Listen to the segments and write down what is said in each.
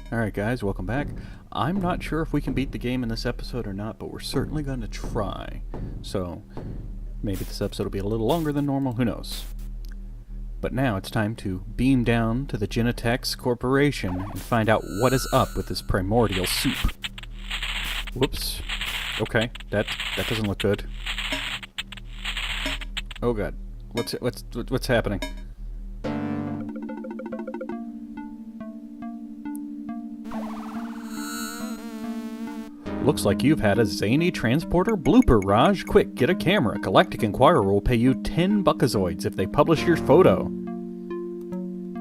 Alright guys, welcome back. I'm not sure if we can beat the game in this episode or not, but we're certainly going to try. So, maybe this episode will be a little longer than normal, who knows. But now it's time to beam down to the Genitex Corporation and find out what is up with this primordial soup. Whoops. Okay, that doesn't look good. Oh god. What's happening? Looks like you've had a zany transporter blooper, Raj. Quick, get a camera. Galactic Inquirer will pay you 10 buckazoids if they publish your photo.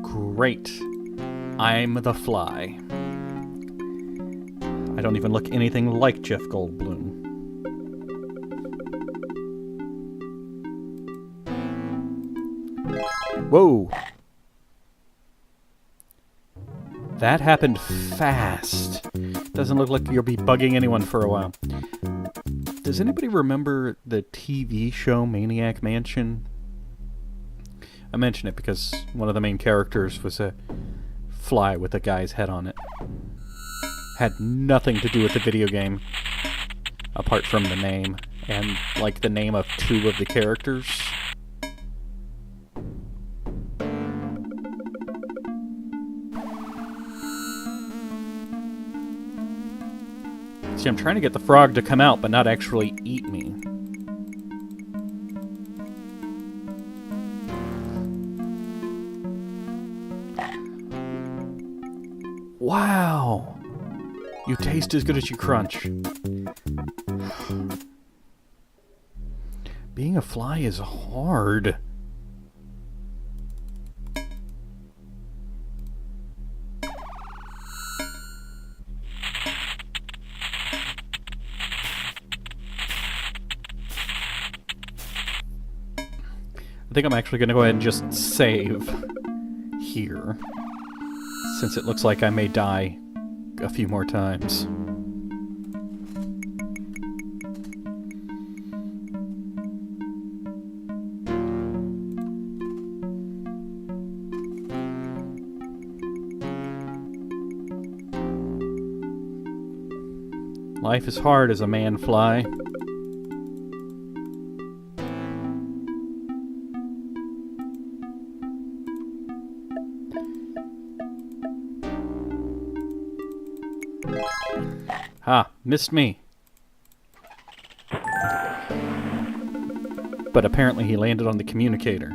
Great. I'm the Fly. I don't even look anything like Jeff Goldblum. Whoa. That happened fast. Doesn't look like you'll be bugging anyone for a while. Does anybody remember the TV show Maniac Mansion? I mention it because one of the main characters was a fly with a guy's head on it. Had nothing to do with the video game, apart from the name, and like the name of two of the characters. See, I'm trying to get the frog to come out, but not actually eat me. Wow! You taste as good as you crunch. Being a fly is hard. I think I'm actually going to go ahead and just save here, since it looks like I may die a few more times. Life is hard as a man fly. Ha, missed me. But apparently he landed on the communicator.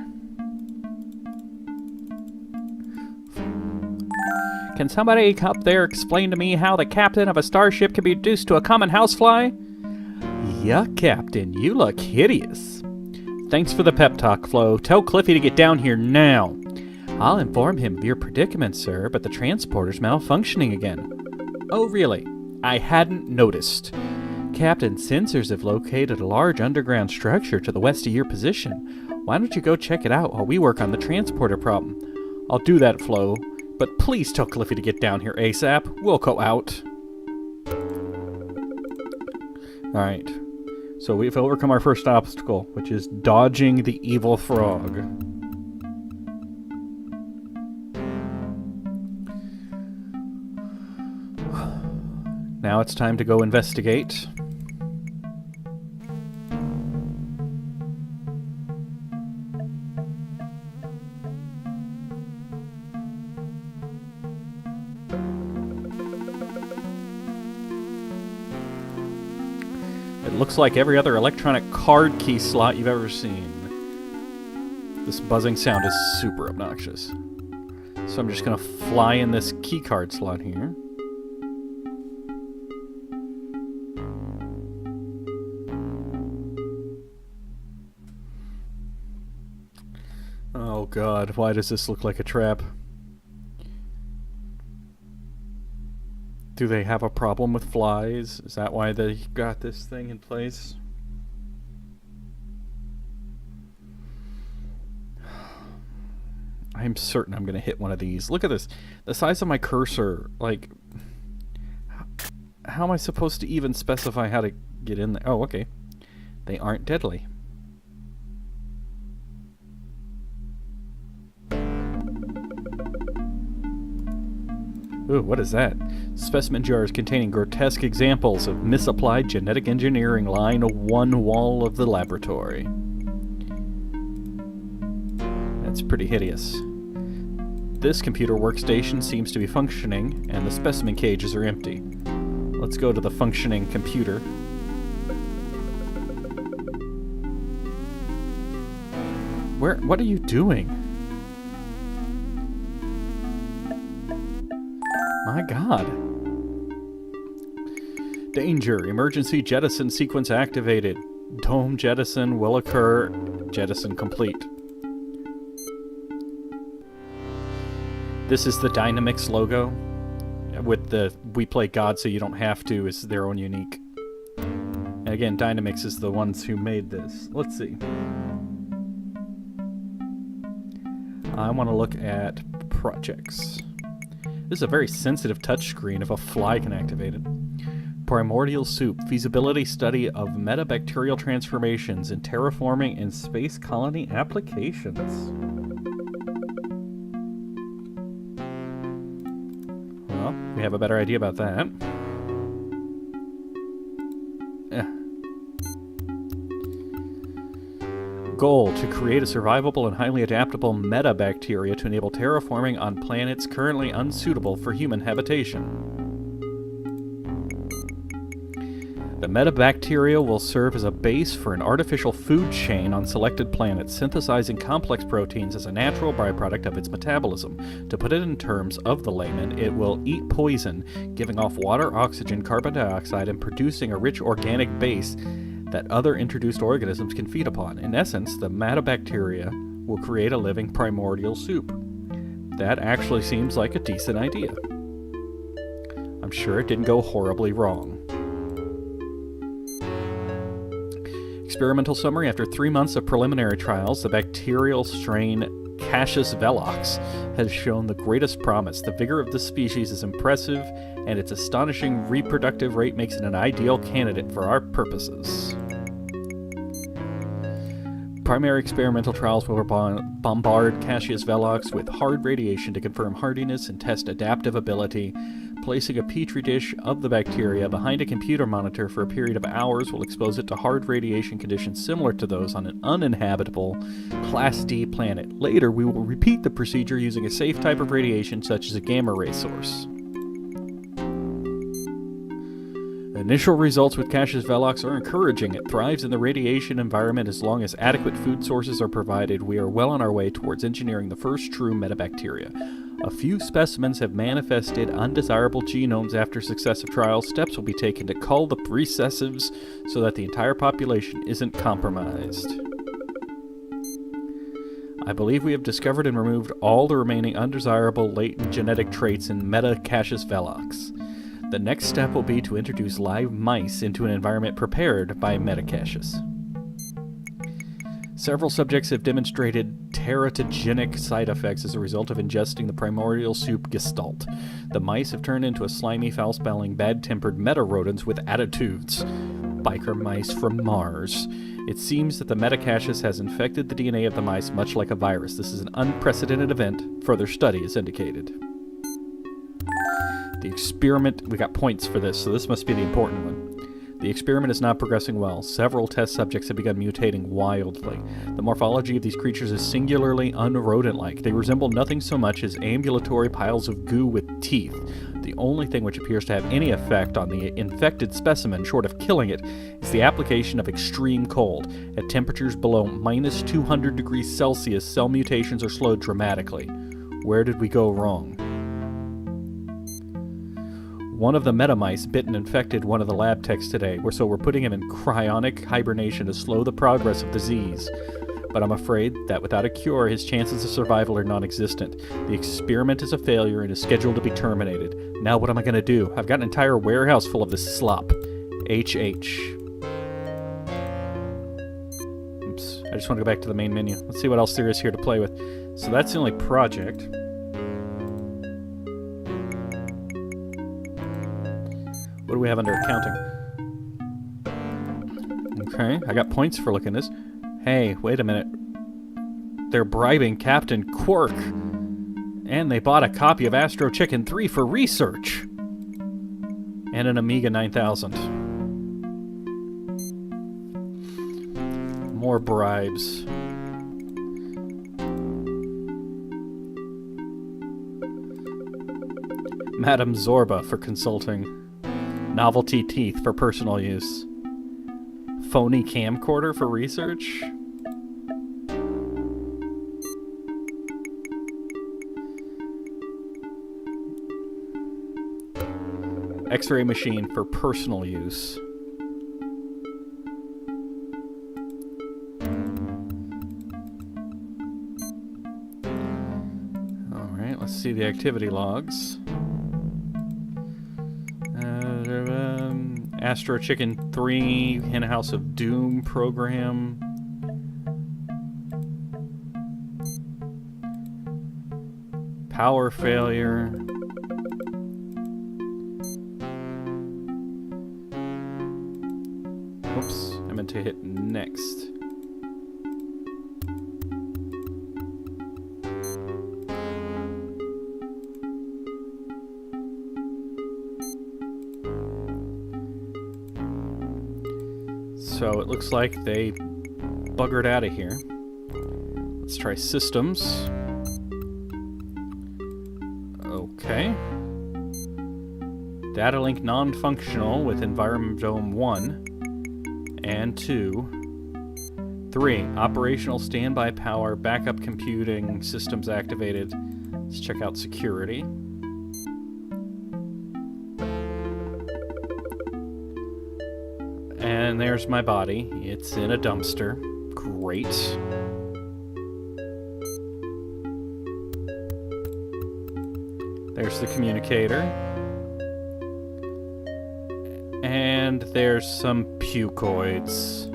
Can somebody up there explain to me how the captain of a starship can be reduced to a common housefly? Yeah, Captain, you look hideous. Thanks for the pep talk, Flo. Tell Cliffy to get down here now. I'll inform him of your predicament, sir, but the transporter's malfunctioning again. Oh, really? I hadn't noticed. Captain, sensors have located a large underground structure to the west of your position. Why don't you go check it out while we work on the transporter problem? I'll do that, Flo. But please tell Cliffy to get down here ASAP. We'll go out. Alright. So we've overcome our first obstacle, which is dodging the evil frog. Now it's time to go investigate. It looks like every other electronic card key slot you've ever seen. This buzzing sound is super obnoxious. So I'm just gonna fly in this key card slot here. Oh god, why does this look like a trap? Do they have a problem with flies? Is that why they got this thing in place? I'm certain I'm gonna hit one of these. Look at this. The size of my cursor. Like, how am I supposed to even specify how to get in there? Oh, okay. They aren't deadly. Ooh, what is that? Specimen jars containing grotesque examples of misapplied genetic engineering line one wall of the laboratory. That's pretty hideous. This computer workstation seems to be functioning, and the specimen cages are empty. Let's go to the functioning computer. What are you doing? My God. Danger. Emergency jettison sequence activated. Dome jettison will occur. Jettison complete. This is the Dynamix logo. With the "We play God so you don't have to" is their own unique. And again, Dynamix is the ones who made this. Let's see. I want to look at projects. This is a very sensitive touchscreen if a fly can activate it. Primordial Soup, feasibility study of metabacterial transformations in terraforming and space colony applications. Well, we have a better idea about that. Goal: to create a survivable and highly adaptable metabacteria to enable terraforming on planets currently unsuitable for human habitation. The metabacteria will serve as a base for an artificial food chain on selected planets, synthesizing complex proteins as a natural byproduct of its metabolism. To put it in terms of the layman, it will eat poison, giving off water, oxygen, carbon dioxide, and producing a rich organic base that other introduced organisms can feed upon. In essence, the metabacteria will create a living primordial soup. That actually seems like a decent idea. I'm sure it didn't go horribly wrong. Experimental summary: after 3 months of preliminary trials, the bacterial strain Cassius velox has shown the greatest promise. The vigor of this species is impressive, and its astonishing reproductive rate makes it an ideal candidate for our purposes. Primary experimental trials will bombard Cassius velox with hard radiation to confirm hardiness and test adaptive ability. Placing a petri dish of the bacteria behind a computer monitor for a period of hours will expose it to hard radiation conditions similar to those on an uninhabitable Class D planet. Later, we will repeat the procedure using a safe type of radiation such as a gamma ray source. Initial results with Cassius velox are encouraging. It thrives in the radiation environment as long as adequate food sources are provided. We are well on our way towards engineering the first true metabacteria. A few specimens have manifested undesirable genomes after successive trials. Steps will be taken to cull the recessives so that the entire population isn't compromised. I believe we have discovered and removed all the remaining undesirable latent genetic traits in Cassius velox. The next step will be to introduce live mice into an environment prepared by Cassius. Several subjects have demonstrated teratogenic side effects as a result of ingesting the primordial soup gestalt. The mice have turned into a slimy, foul-smelling, bad-tempered meta-rodents with attitudes. Biker mice from Mars. It seems that the Cassius has infected the DNA of the mice much like a virus. This is an unprecedented event. Further study is indicated. The experiment, we got points for this, so this must be the important one. The experiment is not progressing well. Several test subjects have begun mutating wildly. The morphology of these creatures is singularly unrodent-like. They resemble nothing so much as ambulatory piles of goo with teeth. The only thing which appears to have any effect on the infected specimen, short of killing it, is the application of extreme cold. At temperatures below minus 200 degrees Celsius, cell mutations are slowed dramatically. Where did we go wrong? One of the metamice bit and infected one of the lab techs today, so we're putting him in cryonic hibernation to slow the progress of the disease. But I'm afraid that without a cure, his chances of survival are non-existent. The experiment is a failure and is scheduled to be terminated. Now what am I going to do? I've got an entire warehouse full of this slop. HH. Oops, I just want to go back to the main menu. Let's see what else there is here to play with. So that's the only project. What do we have under accounting? Okay, I got points for looking at this. Hey, wait a minute. They're bribing Captain Quark. And they bought a copy of Astro Chicken 3 for research. And an Amiga 9000. More bribes. Madame Zorba for consulting. Novelty teeth for personal use. Phony camcorder for research. X-ray machine for personal use. Alright, let's see the activity logs. Astro Chicken 3, Hen House of Doom program. Power failure. Oops, I meant to hit next. So it looks like they buggered out of here. Let's try systems. Okay. Data link non-functional with Environment 1 and 2. 3. Operational standby power, backup computing, systems activated. Let's check out security. And there's my body. It's in a dumpster. Great. There's the communicator. And there's some pukoids.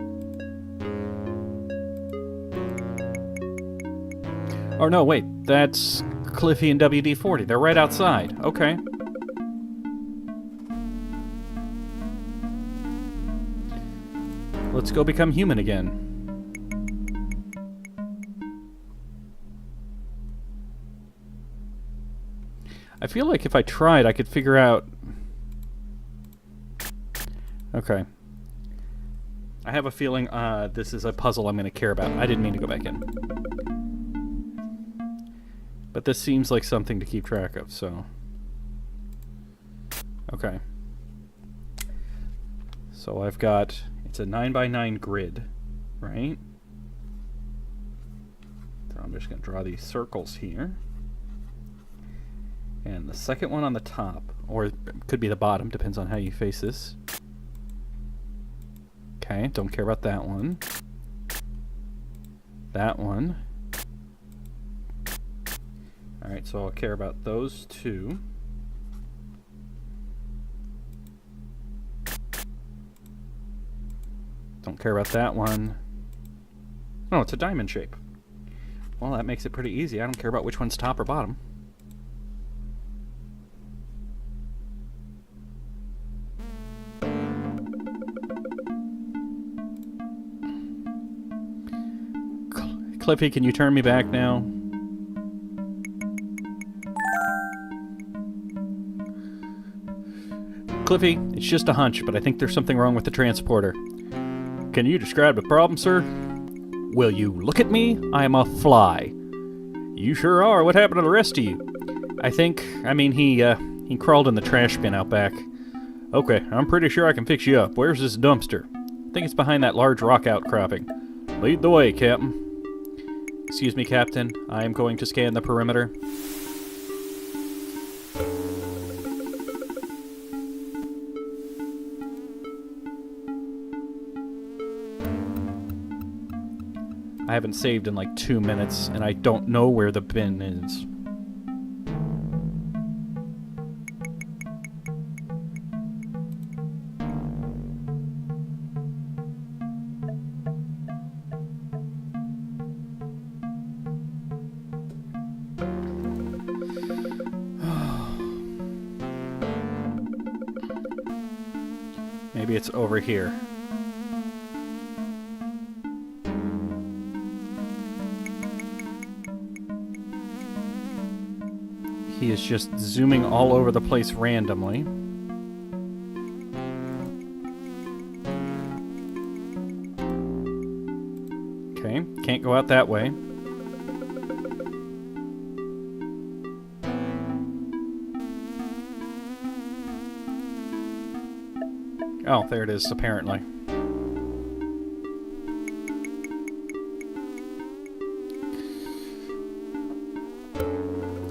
Oh no, wait. That's Cliffy and WD-40. They're right outside. Okay. Let's go become human again. I feel like if I tried, I could figure out... Okay. I have a feeling this is a puzzle I'm going to care about. I didn't mean to go back in. But this seems like something to keep track of, so... Okay. So I've got... It's a 9x9 grid, right? So I'm just going to draw these circles here. And the second one on the top, or it could be the bottom, depends on how you face this. Okay, don't care about that one. That one. Alright, so I'll care about those two. Don't care about that one. Oh, it's a diamond shape. Well, that makes it pretty easy. I don't care about which one's top or bottom. Cliffy, can you turn me back now? Cliffy, it's just a hunch, but I think there's something wrong with the transporter. Can you describe the problem, sir? Will you look at me? I am a fly. You sure are. What happened to the rest of you? He crawled in the trash bin out back. Okay, I'm pretty sure I can fix you up. Where's this dumpster? I think it's behind that large rock outcropping. Lead the way, Captain. Excuse me, Captain. I am going to scan the perimeter. I haven't saved in like 2 minutes, and I don't know where the bin is. Maybe it's over here. is just zooming all over the place randomly. Okay, can't go out that way. Oh, there it is, apparently.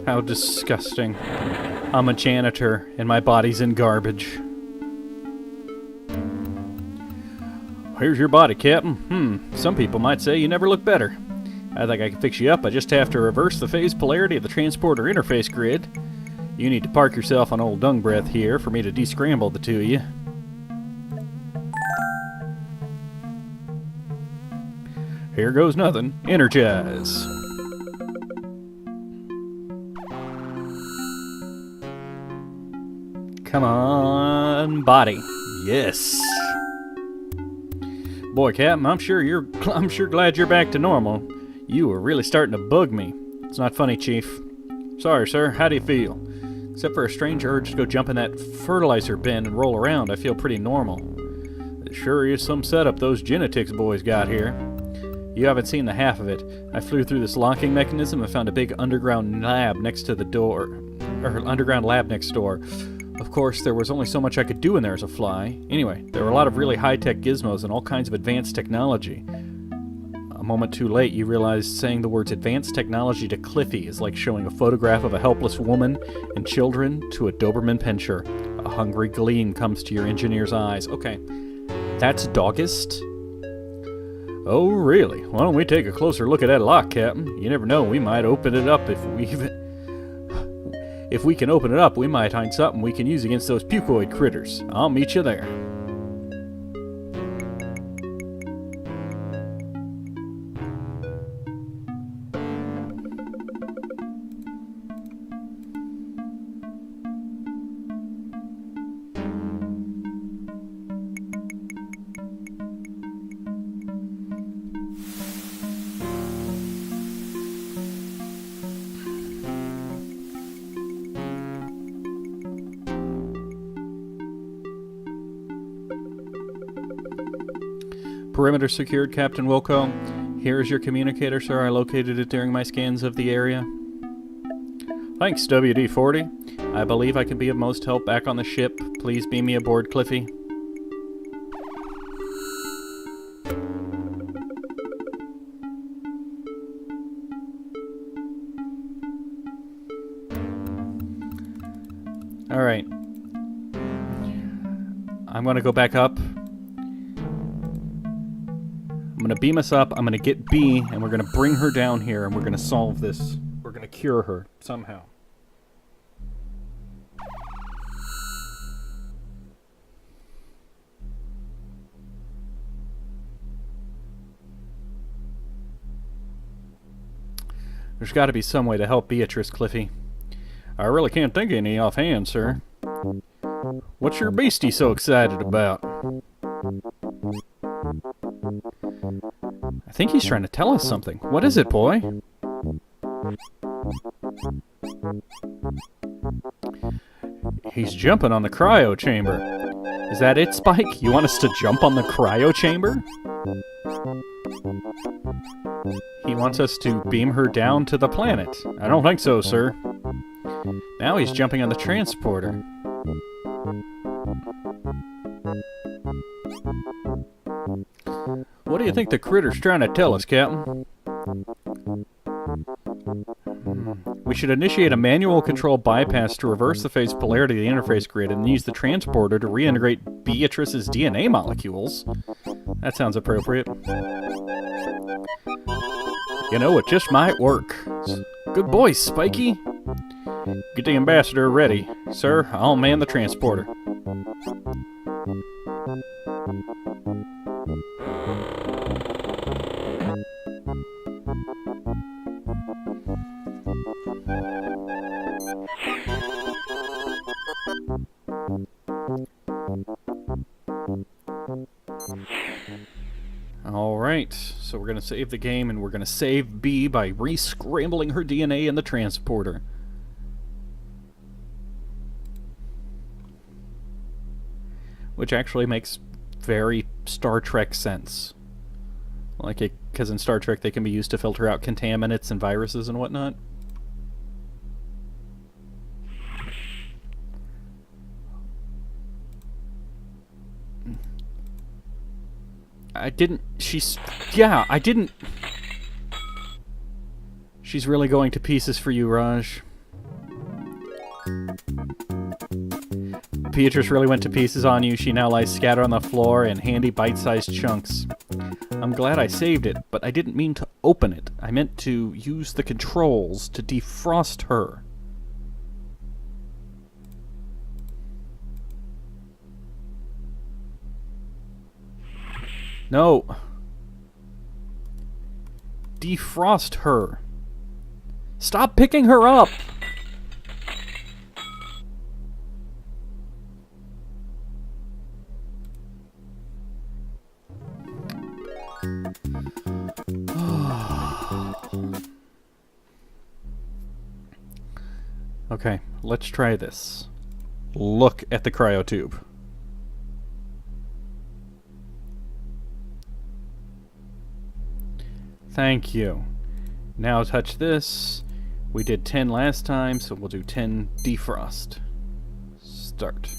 How disgusting. I'm a janitor, and my body's in garbage. Here's your body, Captain. Some people might say you never look better. I think I can fix you up. I just have to reverse the phase polarity of the transporter interface grid. You need to park yourself on old dung breath here for me to descramble the two of you. Here goes nothing. Energize. Come on, body. Yes. Boy, Captain, I'm sure glad you're back to normal. You were really starting to bug me. It's not funny, Chief. Sorry, sir. How do you feel? Except for a strange urge to go jump in that fertilizer bin and roll around, I feel pretty normal. It sure is some setup those genetics boys got here. You haven't seen the half of it. I flew through this locking mechanism and found a big underground lab next to the door. Underground lab next door. Of course, there was only so much I could do in there as a fly. Anyway, there were a lot of really high-tech gizmos and all kinds of advanced technology. A moment too late, you realize saying the words advanced technology to Cliffy is like showing a photograph of a helpless woman and children to a Doberman Pinscher. A hungry gleam comes to your engineer's eyes. Okay, that's doggist? Oh, really? Why don't we take a closer look at that lock, Captain? You never know, we might open it up if we can open it up, we might find something we can use against those pukoid critters. I'll meet you there. Perimeter secured, Captain Wilco. Here is your communicator, sir. I located it during my scans of the area. Thanks, WD-40. I believe I can be of most help back on the ship. Please beam me aboard, Cliffy. Alright. I'm going to go back up. I'm going to beam us up, I'm going to get B, and we're going to bring her down here, and we're going to solve this. We're going to cure her, somehow. There's got to be some way to help Beatrice, Cliffy. I really can't think of any offhand, sir. What's your beastie so excited about? I think he's trying to tell us something. What is it, boy? He's jumping on the cryo chamber. Is that it, Spike? You want us to jump on the cryo chamber? He wants us to beam her down to the planet. I don't think so, sir. Now he's jumping on the transporter. What do you think the critter's trying to tell us, Captain? We should initiate a manual control bypass to reverse the phase polarity of the interface grid and use the transporter to reintegrate Beatrice's DNA molecules. That sounds appropriate. You know, it just might work. Good boy, Spiky. Get the ambassador ready. Sir, I'll man the transporter. Alright, so we're going to save the game, and we're going to save B by re-scrambling her DNA in the transporter. which actually makes very Star Trek sense. Like, because in Star Trek they can be used to filter out contaminants and viruses and whatnot. I didn't... Yeah, I didn't... She's really going to pieces for you, Raj. Beatrice really went to pieces on you. She now lies scattered on the floor in handy bite-sized chunks. I'm glad I saved it, but I didn't mean to open it. I meant to use the controls to defrost her. No. Defrost her. Stop picking her up! Okay, let's try this. Look at the cryotube. Thank you. Now touch this. We did 10 last time, so we'll do 10 defrost. Start.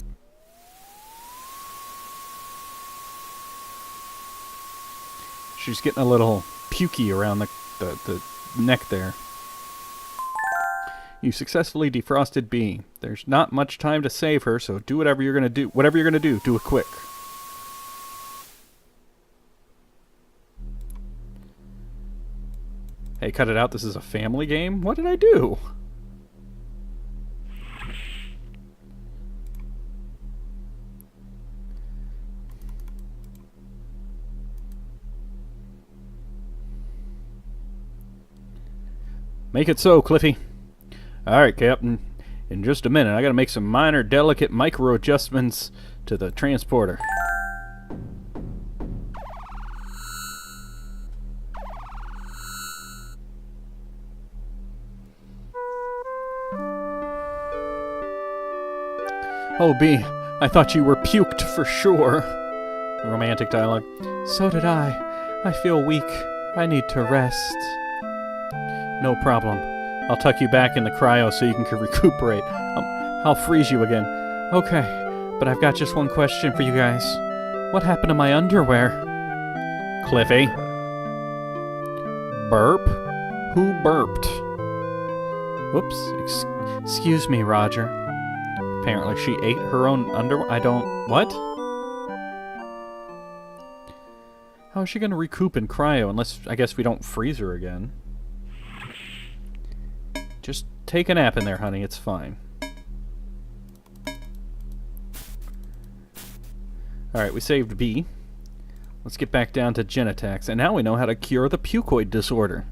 She's getting a little pukey around the neck there. You successfully defrosted B. There's not much time to save her, so do whatever you're gonna do. Whatever you're gonna do, do it quick. Hey, cut it out. This is a family game? What did I do? Make it so, Cliffy. Alright, Captain. In just a minute, I gotta make some minor, delicate micro-adjustments to the transporter. Oh, B, I thought you were puked for sure. Romantic dialogue. So did I. I feel weak. I need to rest. No problem. I'll tuck you back in the cryo so you can recuperate. I'll freeze you again. Okay, but I've got just one question for you guys. What happened to my underwear? Cliffy. Burp? Who burped? Whoops. Excuse me, Roger. Apparently she ate her own underwear. I don't... What? How is she going to recoup in cryo unless, I guess, we don't freeze her again? Just take a nap in there, honey. It's fine. Alright, we saved B. Let's get back down to Genetax. And now we know how to cure the pukoid disorder.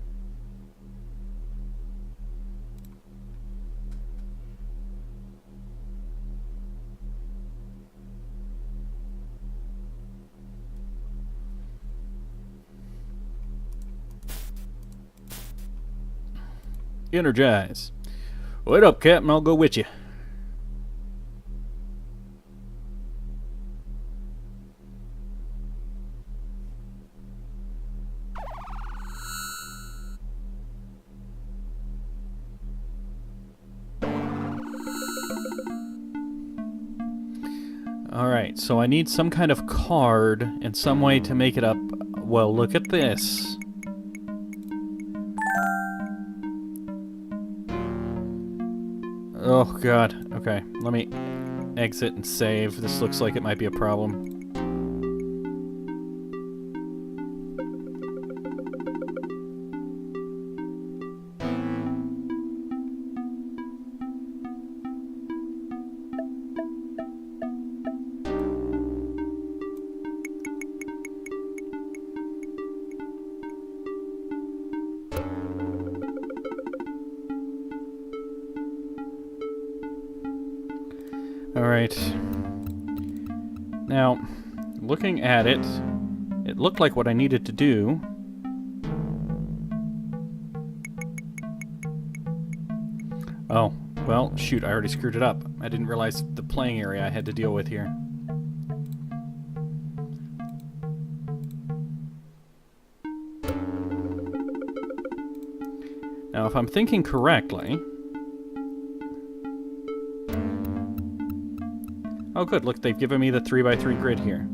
Energize. Wait up, Captain. I'll go with you. Alright, so I need some kind of card and some way to make it up. Well, look at this. Oh god, okay, let me exit and save. This looks like it might be a problem. Alright. Now, looking at it, it looked like what I needed to do. Oh, well, shoot, I already screwed it up. I didn't realize the playing area I had to deal with here. Now, if I'm thinking correctly... Oh, good. Look, they've given me the 3x3 grid here.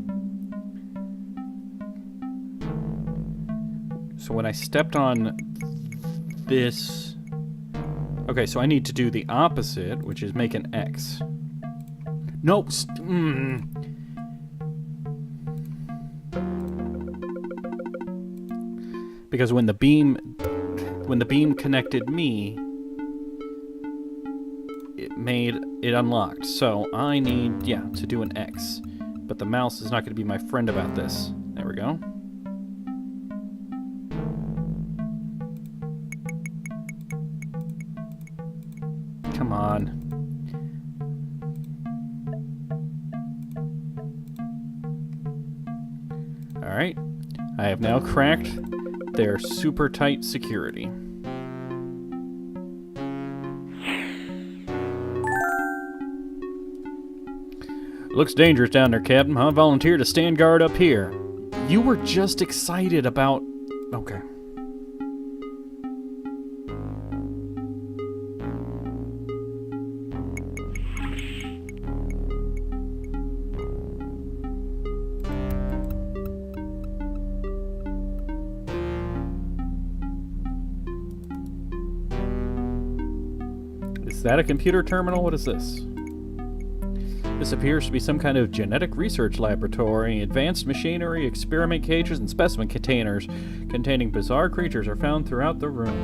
So when I stepped on this... Okay, so I need to do the opposite, which is make an X. Nope. Because when the beam connected me, it unlocked. So I need, yeah, to do an X. But the mouse is not going to be my friend about this. There we go. Come on. Alright. I have now cracked their super tight security. Looks dangerous down there, Captain. I volunteer to stand guard up here. You were just excited about... Okay. Is that a computer terminal? What is this? This appears to be some kind of genetic research laboratory. Advanced machinery, experiment cages, and specimen containers containing bizarre creatures are found throughout the room.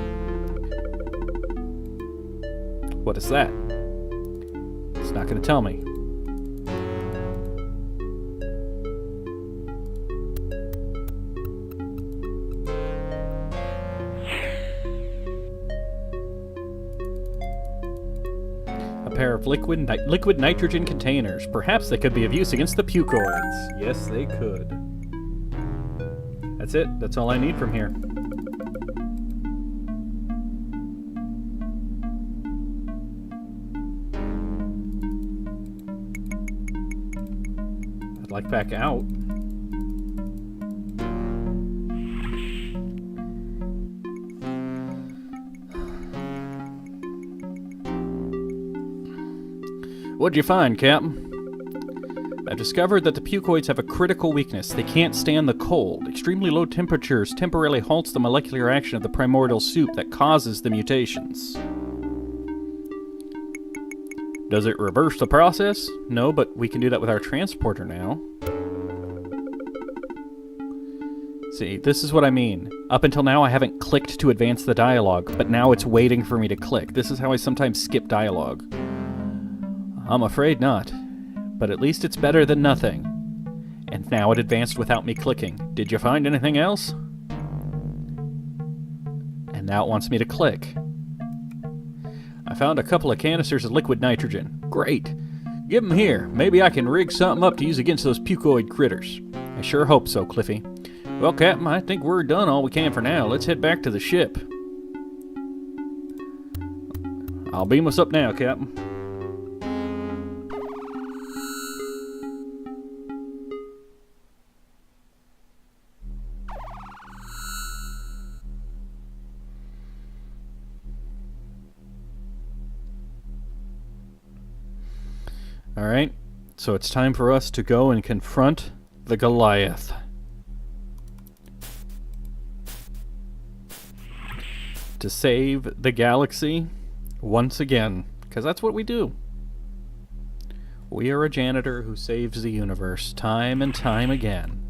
What is that? It's not going to tell me. Pair of liquid nitrogen containers. Perhaps they could be of use against the pukoids. Yes, they could. That's it. That's all I need from here. I'd like back out. What'd you find, Captain? I've discovered that the pukoids have a critical weakness. They can't stand the cold. Extremely low temperatures temporarily halts the molecular action of the primordial soup that causes the mutations. Does it reverse the process? No, but we can do that with our transporter now. See, this is what I mean. Up until now, I haven't clicked to advance the dialogue, but now it's waiting for me to click. This is how I sometimes skip dialogue. I'm afraid not, but at least it's better than nothing. And now it advanced without me clicking. Did you find anything else? And now it wants me to click. I found a couple of canisters of liquid nitrogen. Great. Give them here. Maybe I can rig something up to use against those pukoid critters. I sure hope so, Cliffy. Well, Captain, I think we're done all we can for now. Let's head back to the ship. I'll beam us up now, Captain. Alright, so it's time for us to go and confront the Goliath. To save the galaxy once again, because that's what we do. We are a janitor who saves the universe time and time again.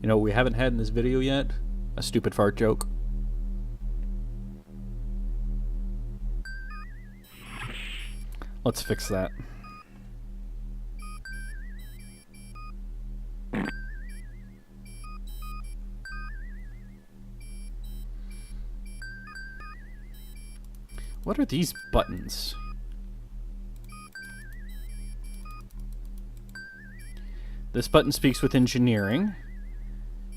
You know what we haven't had in this video yet? A stupid fart joke. Let's fix that. What are these buttons? This button speaks with engineering.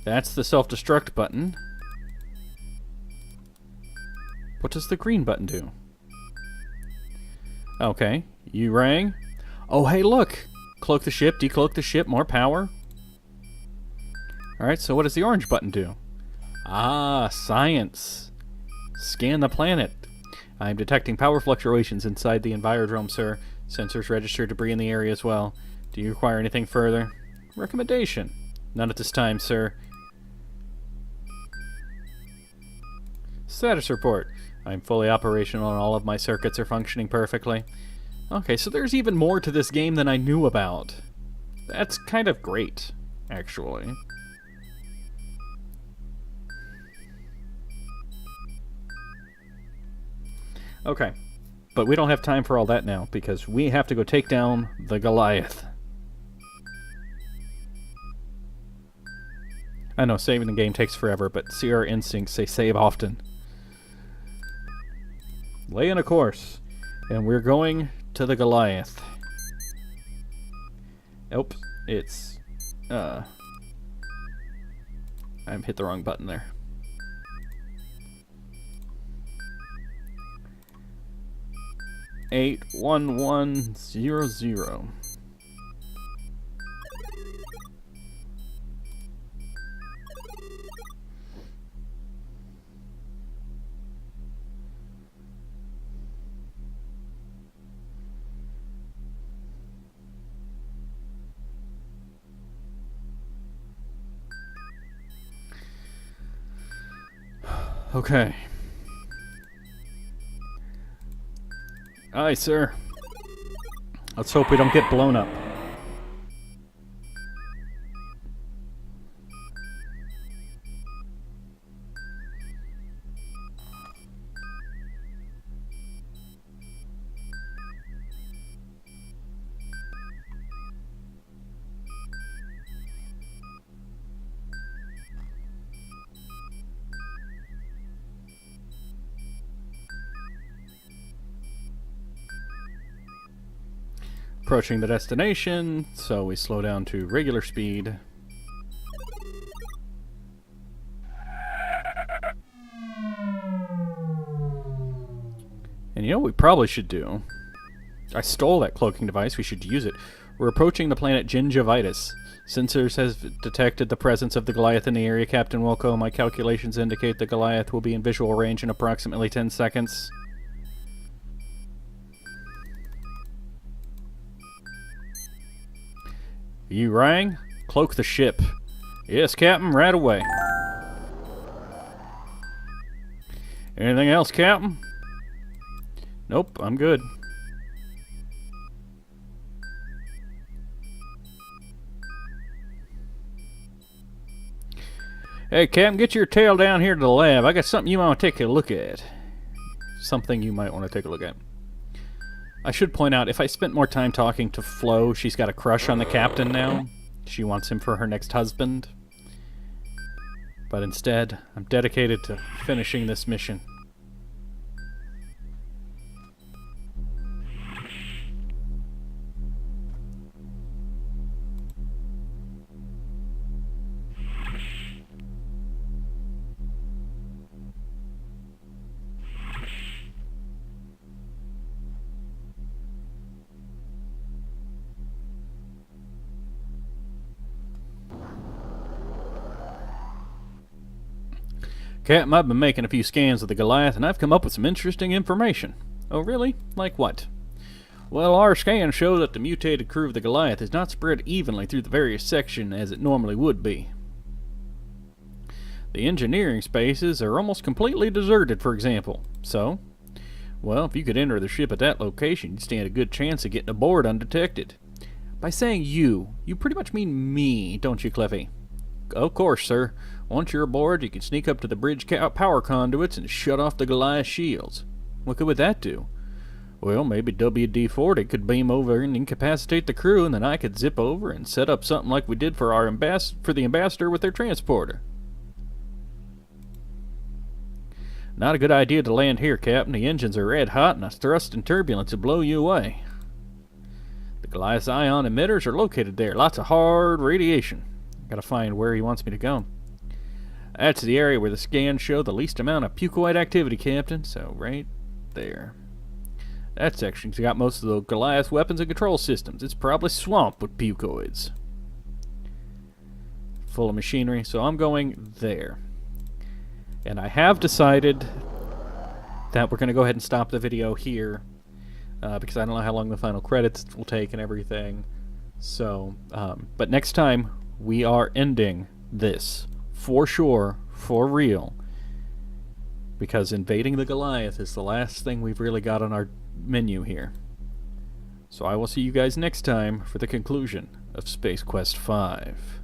That's the self-destruct button. What does the green button do? Okay, you rang. Oh, hey, look! Cloak the ship, decloak the ship, more power. Alright, so what does the orange button do? Ah, science. Scan the planet. I'm detecting power fluctuations inside the envirodrome, sir. Sensors register debris in the area as well. Do you require anything further? Recommendation. None at this time, sir. Status report. I'm fully operational and all of my circuits are functioning perfectly. Okay, so there's even more to this game than I knew about. That's kind of great, actually. Okay, but we don't have time for all that now, because we have to go take down the Goliath. I know saving the game takes forever, but see, our instincts say save often. Lay in a course, and we're going to the Goliath. Oops, it's... I hit the wrong button there. Eight 1100. Okay. Aye, sir. Let's hope we don't get blown up. Approaching the destination, so we slow down to regular speed. And you know what we probably should do? I stole that cloaking device, we should use it. We're approaching the planet Gingivitis. Sensors have detected the presence of the Goliath in the area, Captain Wilco. My calculations indicate the Goliath will be in visual range in approximately 10 seconds. You rang? Cloak the ship. Yes, Captain, right away. Anything else, Captain? Nope, I'm good. Hey, Captain, get your tail down here to the lab. I got something you want to take a look at. Something you might want to take a look at. I should point out, if I spent more time talking to Flo, she's got a crush on the captain now. She wants him for her next husband. But instead, I'm dedicated to finishing this mission. Captain, I've been making a few scans of the Goliath, and I've come up with some interesting information. Oh, really? Like what? Well, our scans show that the mutated crew of the Goliath is not spread evenly through the various sections as it normally would be. The engineering spaces are almost completely deserted, for example. So, well, if you could enter the ship at that location, you'd stand a good chance of getting aboard undetected. By saying you pretty much mean me, don't you, Cliffy? Of course, sir. Once you're aboard, you can sneak up to the bridge power conduits and shut off the Goliath shields. What good would that do? Well, maybe WD-40 could beam over and incapacitate the crew, and then I could zip over and set up something like we did for the ambassador with their transporter. Not a good idea to land here, Captain. The engines are red hot, and a thrust and turbulence will blow you away. The Goliath's ion emitters are located there. Lots of hard radiation. Gotta find where he wants me to go. That's the area where the scans show the least amount of pukoid activity, Captain. So, right there. That section's got most of the Goliath weapons and control systems. It's probably swamped with pukoids. Full of machinery, so I'm going there. And I have decided that we're going to go ahead and stop the video here, because I don't know how long the final credits will take and everything. So, but next time, we are ending this, for sure, for real, because invading the Goliath is the last thing we've really got on our menu here. So I will see you guys next time for the conclusion of Space Quest 5.